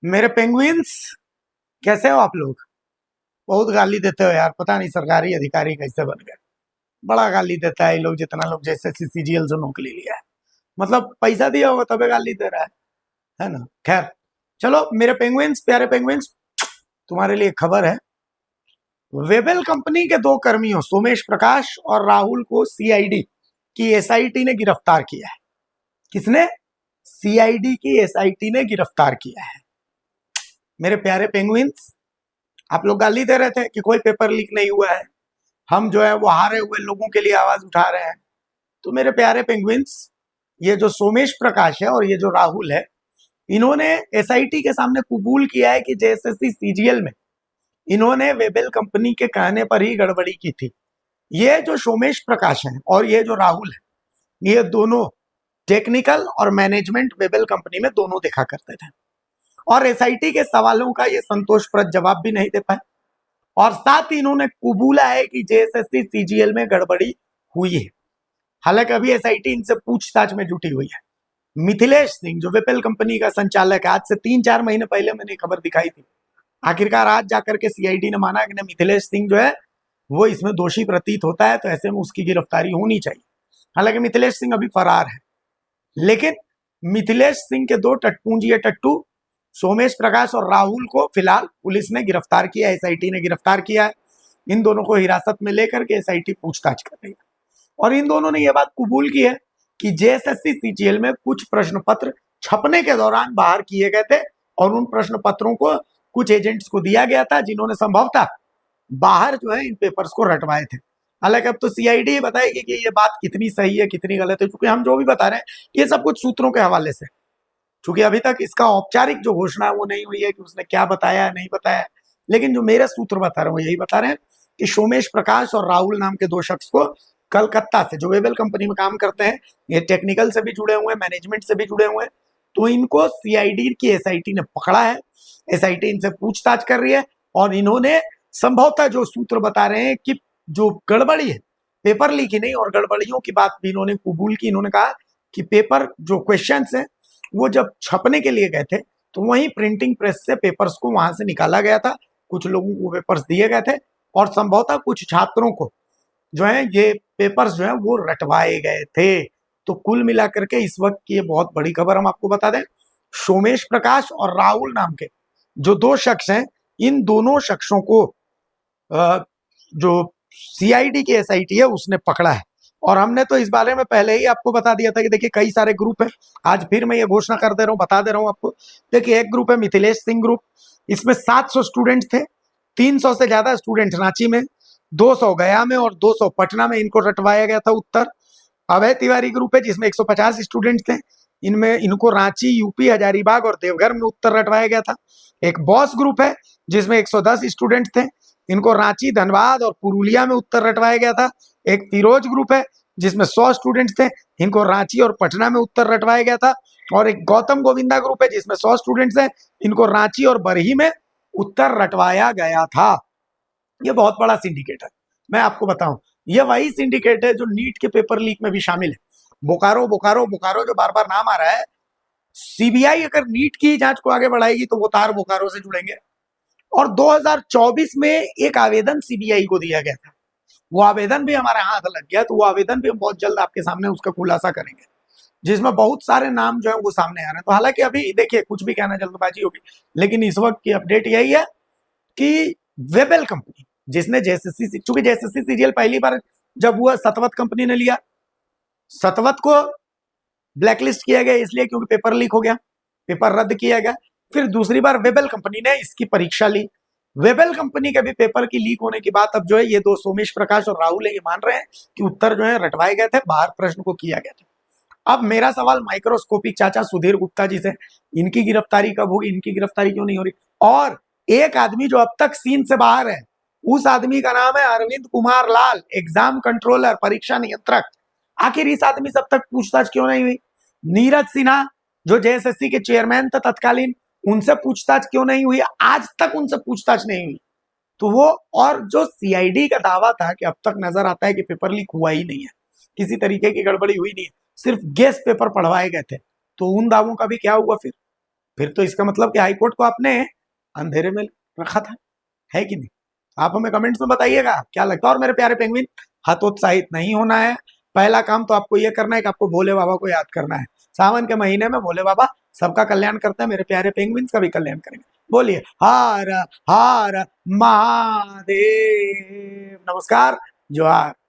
मेरे पेंगुइन्स, कैसे हो आप लोग? बहुत गाली देते हो यार, पता नहीं सरकारी अधिकारी कैसे बन गए। बड़ा गाली देता है ये लोग, जितना लोग जैसे सीजीएल से नौकरी लिया है। मतलब पैसा दिया होगा तबे गाली दे रहा है ना। खैर, चलो मेरे पेंगुइन्स, प्यारे पेंगुइन्स, तुम्हारे लिए खबर है। वेबल कंपनी के दो कर्मियों सोमेश प्रकाश और राहुल को सीआईडी की एसआईटी ने गिरफ्तार किया है। किसने? सीआईडी की एसआईटी ने गिरफ्तार किया है। मेरे प्यारे पेंगुइन्स, आप लोग गाली दे रहे थे कि कोई पेपर लीक नहीं हुआ है, हम जो है वो हारे हुए लोगों के लिए आवाज उठा रहे हैं। तो मेरे प्यारे पेंगुइन्स, ये जो सोमेश प्रकाश है और ये जो राहुल है, इन्होंने एसआईटी के सामने कबूल किया है कि जेएसएससी सीजीएल में इन्होंने वेबल कंपनी के कहने पर ही गड़बड़ी की थी। ये जो सोमेश प्रकाश है और ये जो राहुल है, ये दोनों टेक्निकल और मैनेजमेंट वेबल कंपनी में दोनों देखा करते थे और एसआईटी के सवालों का ये संतोषप्रद जवाब भी नहीं दे पाए और साथ ही इन्होंने कबूला है कि जेएसएससी सीजीएल में गड़बड़ी हुई है। हालांकि अभी एसआईटी इनसे पूछताछ में जुटी हुई है। मिथिलेश सिंह जो वेपल कंपनी का संचालक है, आज से 3-4 महीने पहले मैंने खबर दिखाई थी, आखिरकार आज जाकर के सीआईडी ने माना कि मिथिलेश सिंह जो है वो इसमें दोषी प्रतीत होता है, तो ऐसे में उसकी गिरफ्तारी होनी चाहिए। हालांकि मिथिलेश सिंह अभी फरार है, लेकिन मिथिलेश सिंह के दो टटपूंजी टट्टू सोमेश प्रकाश और राहुल को फिलहाल पुलिस ने गिरफ्तार किया, एसआईटी ने गिरफ्तार किया है। इन दोनों को हिरासत में लेकर के एसआईटी पूछताछ कर रही है और इन दोनों ने यह बात कबूल की है कि जेएसएससी सीजीएल में कुछ प्रश्न पत्र छपने के दौरान बाहर किए गए थे और उन प्रश्न पत्रों को कुछ एजेंट्स को दिया गया था, जिन्होंने संभवतः बाहर जो है इन पेपर्स को रटवाए थे। हालांकि अब तो सीआईडी बताएगी कि ये बात कितनी सही है कितनी गलत है, क्योंकि हम जो भी बता रहे हैं ये सब कुछ सूत्रों के हवाले से, क्योंकि अभी तक इसका औपचारिक जो घोषणा है वो नहीं हुई है कि उसने क्या बताया नहीं बताया। लेकिन जो मेरे सूत्र बता रहे हैं यही बता रहे हैं कि सोमेश प्रकाश और राहुल नाम के दो शख्स को कलकत्ता से, जो वेबल कंपनी में काम करते हैं, ये टेक्निकल से भी जुड़े हुए हैं, मैनेजमेंट से भी जुड़े हुए हैं, तो इनको सीआईडी की एसआईटी ने पकड़ा है। एसआईटी इनसे पूछताछ कर रही है और इन्होंने संभवतः जो सूत्र बता रहे हैं कि जो गड़बड़ी है, पेपर लीक ही नहीं और गड़बड़ियों की बात भी इन्होंने कबूल की। इन्होंने कहा कि पेपर जो क्वेश्चन है वो जब छपने के लिए गए थे तो वहीं प्रिंटिंग प्रेस से पेपर्स को वहां से निकाला गया था, कुछ लोगों को पेपर्स दिए गए थे और संभवतः कुछ छात्रों को जो है ये पेपर्स जो है वो रटवाए गए थे। तो कुल मिलाकर के इस वक्त की ये बहुत बड़ी खबर हम आपको बता दें, सोमेश प्रकाश और राहुल नाम के जो दो शख्स हैं, इन दोनों शख्सों को जो सीआईडी की एसआईटी है उसने पकड़ा है। और हमने तो इस बारे में पहले ही आपको बता दिया था कि देखिए कई सारे ग्रुप है, आज फिर मैं ये घोषणा कर दे रहा हूँ, बता दे रहा हूँ आपको। देखिए एक ग्रुप है मिथिलेश सिंह ग्रुप, इसमें 700 स्टूडेंट थे, 300 से ज्यादा स्टूडेंट रांची में, 200 गया में और 200 पटना में इनको रटवाया गया था उत्तर। अभय तिवारी ग्रुप है जिसमें 150 स्टूडेंट थे, इनमें इनको रांची, यूपी, हजारीबाग और देवघर में उत्तर रटवाया गया था। एक बॉस ग्रुप है जिसमें 110 स्टूडेंट थे, इनको रांची, धनबाद और पुरुलिया में उत्तर रटवाया गया था। एक फिरोज ग्रुप है जिसमें 100 स्टूडेंट्स थे, इनको रांची और पटना में उत्तर रटवाया गया था। और एक गौतम गोविंदा ग्रुप है जिसमें 100 स्टूडेंट्स हैं, इनको रांची और बरही में उत्तर रटवाया गया था। ये बहुत बड़ा सिंडिकेट है, मैं आपको बताऊं, ये वही सिंडिकेट है जो नीट के पेपर लीक में भी शामिल है। बोकारो बोकारो बोकारो जो बार बार नाम आ रहा है, सीबीआई अगर नीट की जांच को आगे बढ़ाएगी तो वो तार बोकारो से जुड़ेंगे। और 2024 में एक आवेदन सीबीआई को दिया गया था, वो आवेदन भी हमारे हाथ लग गया, तो वो आवेदन भी हम बहुत जल्द आपके सामने उसका खुलासा करेंगे, जिसमें बहुत सारे नाम जो है वो सामने आ रहे हैं। तो हालांकि अभी देखिए कुछ भी कहना जल्दबाजी होगी, लेकिन इस वक्त की अपडेट यही है कि वेबल कंपनी जिसने जेएसएससी, चूंकि जेएसएससी सीजीएल पहली बार जब हुआ सतवत कंपनी ने लिया, सतवत को ब्लैकलिस्ट किया गया इसलिए क्योंकि पेपर लीक हो गया, पेपर रद्द किया गया। फिर दूसरी बार वेबल कंपनी ने इसकी परीक्षा ली, वेबल कंपनी के भी पेपर की लीक होने की बात अब जो है ये दो सोमेश प्रकाश और राहुल है ये मान रहे हैं कि उत्तर जो है रटवाए गए थे, बाहर प्रश्न को किया गया था। अब मेरा सवाल माइक्रोस्कोपिक चाचा सुधीर गुप्ता जी से, इनकी गिरफ्तारी कब होगी, इनकी गिरफ्तारी क्यों नहीं हो रही? और एक आदमी जो अब तक सीन से बाहर है, उस आदमी का नाम है अरविंद कुमार लाल, एग्जाम कंट्रोलर, परीक्षा नियंत्रक। आखिर इस आदमी से अब तक पूछताछ क्यों नहीं हुई? नीरज सिन्हा जो जेएसएससी के चेयरमैन थे तत्कालीन, उनसे पूछताछ क्यों नहीं हुई? आज तक उनसे पूछताछ नहीं हुई। तो वो, और जो सीआईडी का दावा था कि अब तक नजर आता है कि पेपर लीक हुआ ही नहीं है, किसी तरीके की गड़बड़ी हुई नहीं है, सिर्फ गेस पेपर पढ़वाए गए थे, तो उन दावों का भी क्या हुआ फिर? फिर तो इसका मतलब कि हाईकोर्ट को आपने अंधेरे में रखा था, है कि नहीं? आप हमें कमेंट्स में बताइएगा क्या लगता है। और मेरे प्यारे पेंगुइन, हतोत्साहित नहीं होना है। पहला काम तो आपको ये करना है कि आपको भोले बाबा को याद करना है। सावन के महीने में भोले बाबा सबका कल्याण करते हैं, मेरे प्यारे पेंगुइन का भी कल्याण करेंगे। बोलिए हर हर महादेव। नमस्कार, जोहार।